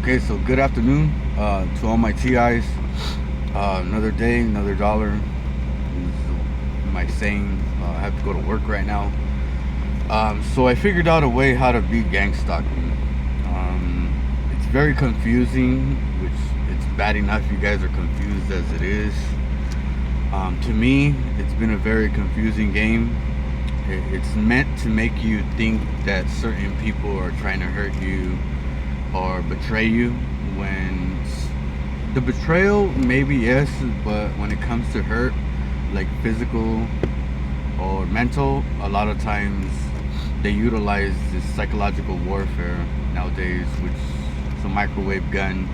Okay, so good afternoon to all my TIs. Another day, another dollar is my saying. I have to go to work right now. So I figured out a way how to beat gang stalking. It's very confusing, which it's bad enough you guys are confused as it is. To me, it's been a very confusing game. It's meant to make you think that certain people are trying to hurt you or betray you when the betrayal maybe yes, but when it comes to hurt, like physical or mental, a lot of times they utilize this psychological warfare nowadays, which is a microwave gun,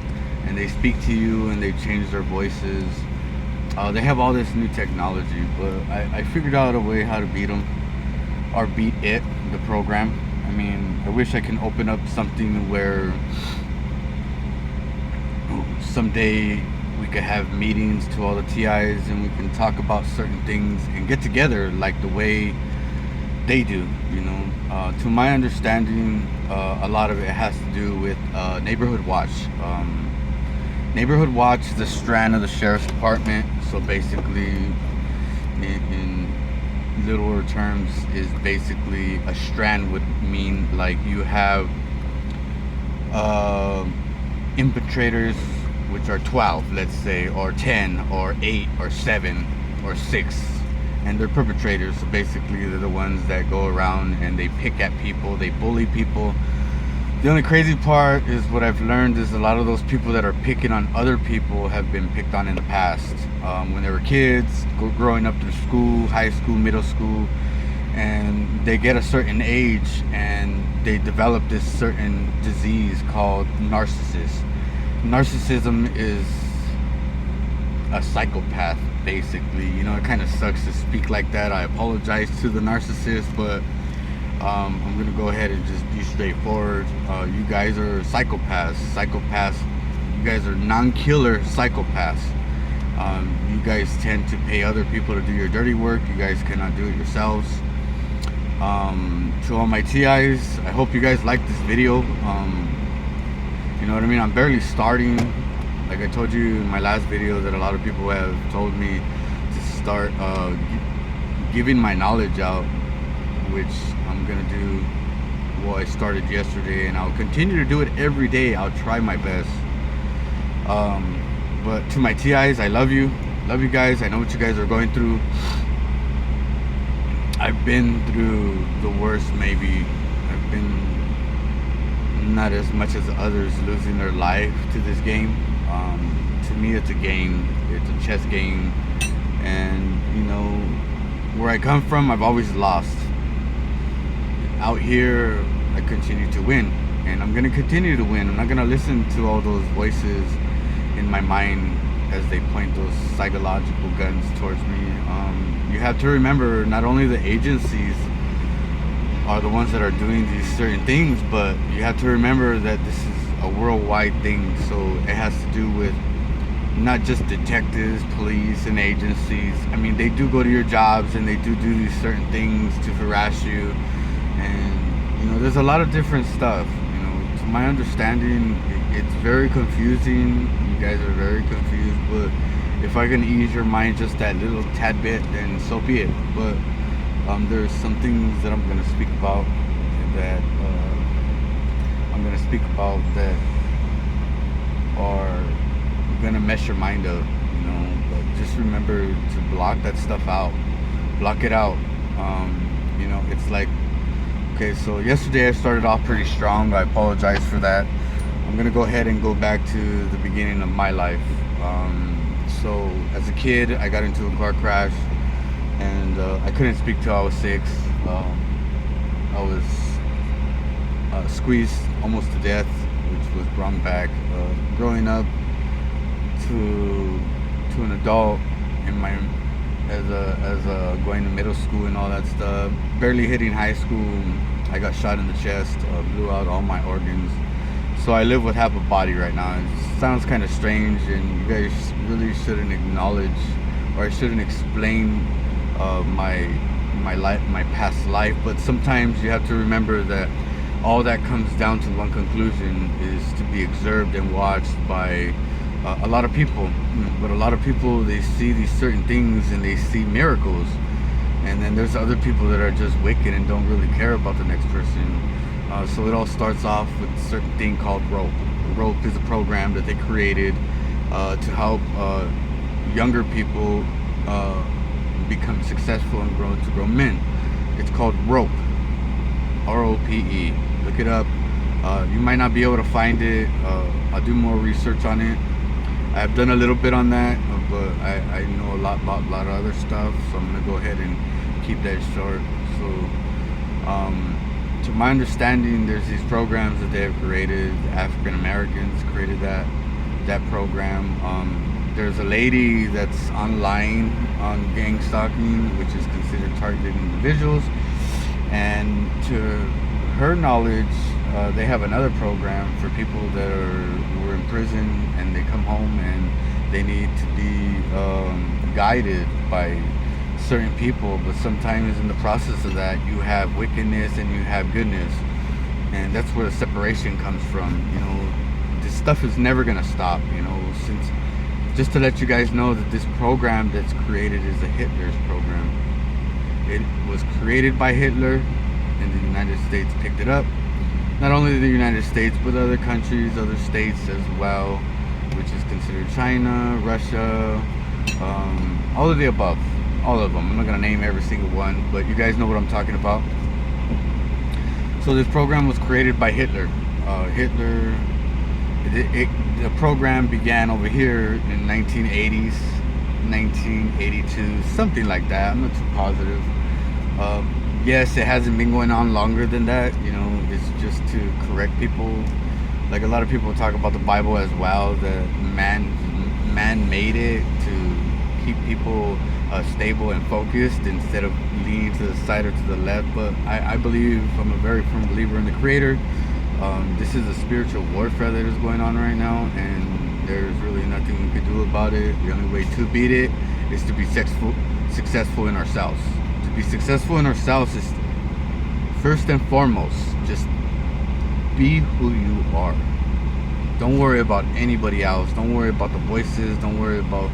and they speak to you and they change their voices. They have all this new technology, but I figured out a way how to beat them or beat it, the program. I mean, I wish I can open up something where someday we could have meetings to all the TIs and we can talk about certain things and get together like the way they do, you know. To my understanding, a lot of it has to do with Neighborhood Watch. Neighborhood Watch is a strand of the sheriff's department, so basically, in littler terms, is basically a strand would mean like you have infiltrators, which are 12, let's say, or 10, or 8, or 7, or 6, and they're perpetrators. So basically, they're the ones that go around and they pick at people, they bully people. The only crazy part is what I've learned is a lot of those people that are picking on other people have been picked on in the past when they were kids, growing up through school, high school, middle school, and they get a certain age and they develop this certain disease called narcissist. Narcissism is a psychopath, basically. You know, it kind of sucks to speak like that. I apologize to the narcissist, but I'm gonna go ahead and just be straightforward. You guys are psychopaths. You guys are non-killer psychopaths. You guys tend to pay other people to do your dirty work. You guys cannot do it yourselves. To all my TIs, I hope you guys like this video. You know what I mean? I'm barely starting. Like I told you in my last video that a lot of people have told me to start giving my knowledge out, which I'm gonna do. Well, I started yesterday and I'll continue to do it every day. I'll try my best. But to my TIs, I love you guys. I know what you guys are going through. I've been through the worst, maybe. I've been not as much as others losing their life to this game. To me, it's a game. It's a chess game. And, you know, where I come from, I've always lost. Out here, I continue to win. And I'm going to continue to win. I'm not going to listen to all those voices in my mind as they point those psychological guns towards me. You have to remember, not only the agencies are the ones that are doing these certain things, but you have to remember that this is a worldwide thing. So it has to do with not just detectives, police, and agencies. I mean, they do go to your jobs and they do these certain things to harass you. And, you know, there's a lot of different stuff. You know, to my understanding, it's very confusing. You guys are very confused, but if I can ease your mind just that little tad bit, then so be it. But there's some things that I'm going to speak about that are going to mess your mind up, you know. But just remember to block that stuff out. Block it out. You know, it's like, okay, so yesterday I started off pretty strong. I apologize for that. I'm going to go ahead and go back to the beginning of my life. So as a kid, I got into a car crash and I couldn't speak till I was 6. I was squeezed almost to death, which was brought back. Growing up to an adult in my as a going to middle school and all that stuff, barely hitting high school, I got shot in the chest, blew out all my organs. So I live with half a body right now. It sounds kind of strange, and you guys really shouldn't acknowledge, or I shouldn't explain my life, my past life. But sometimes you have to remember that all that comes down to one conclusion, is to be observed and watched by a lot of people. But a lot of people, they see these certain things and they see miracles, and then there's other people that are just wicked and don't really care about the next person. So it all starts off with a certain thing called rope. Rope is a program that they created to help younger people become successful and grow men. It's called rope, ROPE. Look it up. You might not be able to find it. I'll do more research on it. I've done a little bit on that, but I know a lot about a lot of other stuff, so I'm gonna go ahead and keep that short. So to my understanding, there's these programs that they have created. African Americans created that program. There's a lady that's online on gang stalking, which is considered targeted individuals, and to her knowledge, they have another program for people that were in prison and they come home and they need to be guided by certain people. But sometimes in the process of that, you have wickedness and you have goodness, and that's where the separation comes from. This stuff is never gonna stop. Since, just to let you guys know, that this program that's created is a Hitler's program. It was created by Hitler, and the United States picked it up. Not only the United States, but other countries, other states as well, which is considered China, Russia, all of the above. All of them. I'm not going to name every single one, but you guys know what I'm talking about. So this program was created by Hitler. The program began over here in 1980s, 1982, something like that. I'm not too positive. Yes, it hasn't been going on longer than that. It's just to correct people. Like, a lot of people talk about the Bible as well, that man made it to keep people stable and focused instead of leaning to the side or to the left. But I believe, I'm a very firm believer in the Creator. This is a spiritual warfare that is going on right now, and there's really nothing we can do about it. The only way to beat it is to be successful in ourselves. To be successful in ourselves is, first and foremost, just be who you are. Don't worry about anybody else. Don't worry about the voices. Don't worry about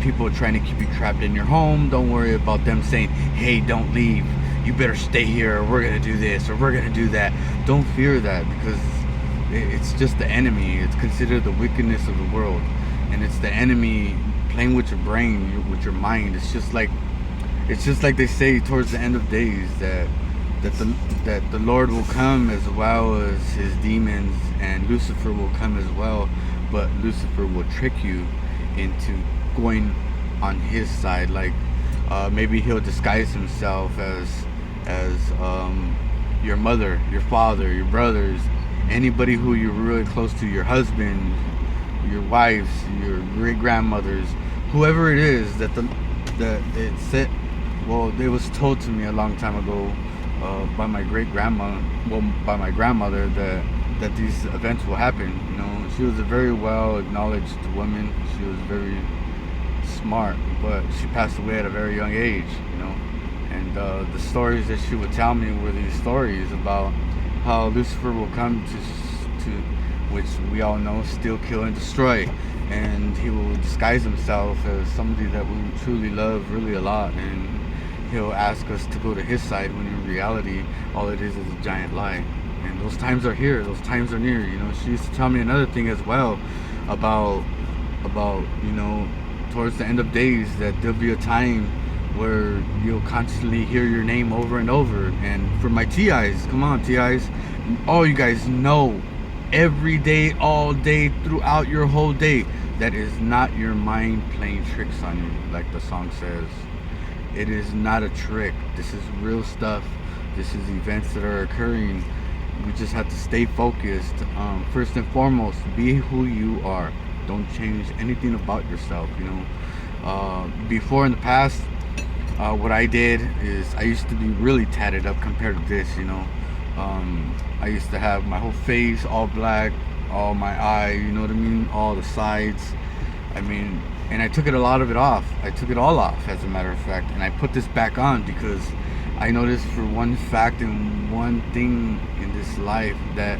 people trying to keep you trapped in your home. Don't worry about them saying, hey, don't leave, you better stay here, or we're gonna do this, or we're gonna do that. Don't fear that, because it's just the enemy. It's considered the wickedness of the world, and it's the enemy playing with your brain, with your mind. It's just like they say towards the end of days, that the Lord will come as well as his demons, and Lucifer will come as well, but Lucifer will trick you into going on his side. Like, maybe he'll disguise himself as your mother, your father, your brothers, anybody who you're really close to, your husband, your wives, your great grandmothers, whoever it is that it said. Well, it was told to me a long time ago by my by my grandmother, that these events will happen. She was a very well acknowledged woman. She was very smart, but she passed away at a very young age. And the stories that she would tell me were these stories about how Lucifer will come to which we all know, steal, kill, and destroy. And he will disguise himself as somebody that we truly love really a lot, and he'll ask us to go to his side, when in reality all it is a giant lie. And those times are here, those times are near. She used to tell me another thing as well about towards the end of days, that there'll be a time where you'll constantly hear your name over and over. And for my TIs, come on TIs, all you guys know, every day, all day, throughout your whole day, that is not your mind playing tricks on you, like the song says. It is not a trick. This is real stuff. This is events that are occurring. We just have to stay focused. First and foremost, be who you are. Don't change anything about yourself. Before, in the past, what I did is, I used to be really tatted up compared to this. I used to have my whole face all black, all my eye, you know what I mean, all the sides. And I took it, a lot of it off. I took it all off, as a matter of fact, and I put this back on because I noticed for one fact and one thing in this life that,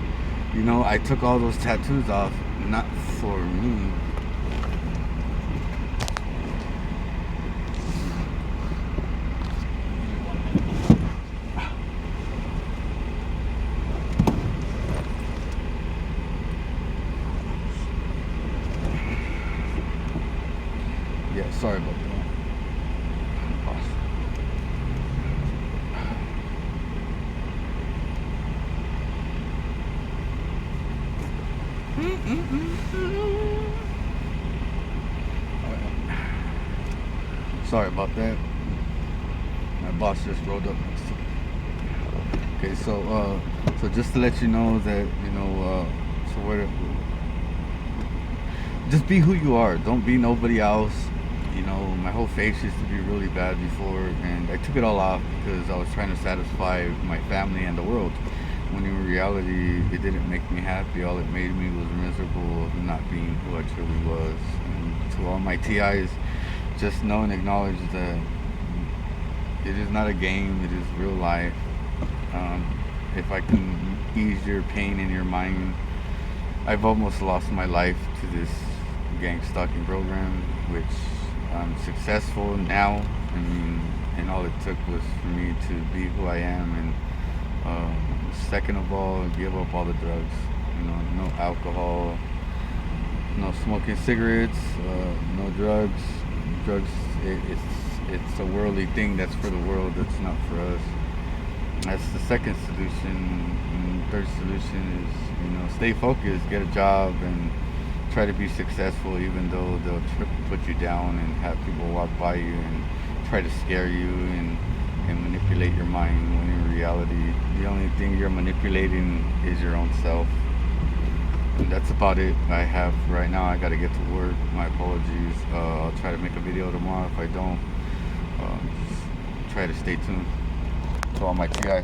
I took all those tattoos off not for me. Yeah, sorry about that. Sorry about that. My boss just rolled up next to me. Okay, so just to let you know that so what? Just be who you are. Don't be nobody else. My whole face used to be really bad before, and I took it all off because I was trying to satisfy my family and the world. When in reality, it didn't make me happy. All it made me was miserable of not being who I truly was. And to all my TIs, just know and acknowledge that it is not a game. It is real life. Um, if I can ease your pain in your mind, I've almost lost my life to this gang stalking program, which I'm successful now. I mean, and all it took was for me to be who I am, and second of all, give up all the drugs. No alcohol, no smoking cigarettes, no drugs. Drugs, it's a worldly thing that's for the world. That's not for us. That's the second solution. And third solution is, stay focused, get a job, and try to be successful, even though they'll put you down and have people walk by you and try to scare you and manipulate your mind. When in reality, the only thing you're manipulating is your own self. And that's about it I have right now. I got to get to work. My apologies. I'll try to make a video tomorrow. If I don't, just try to stay tuned. To all my TI.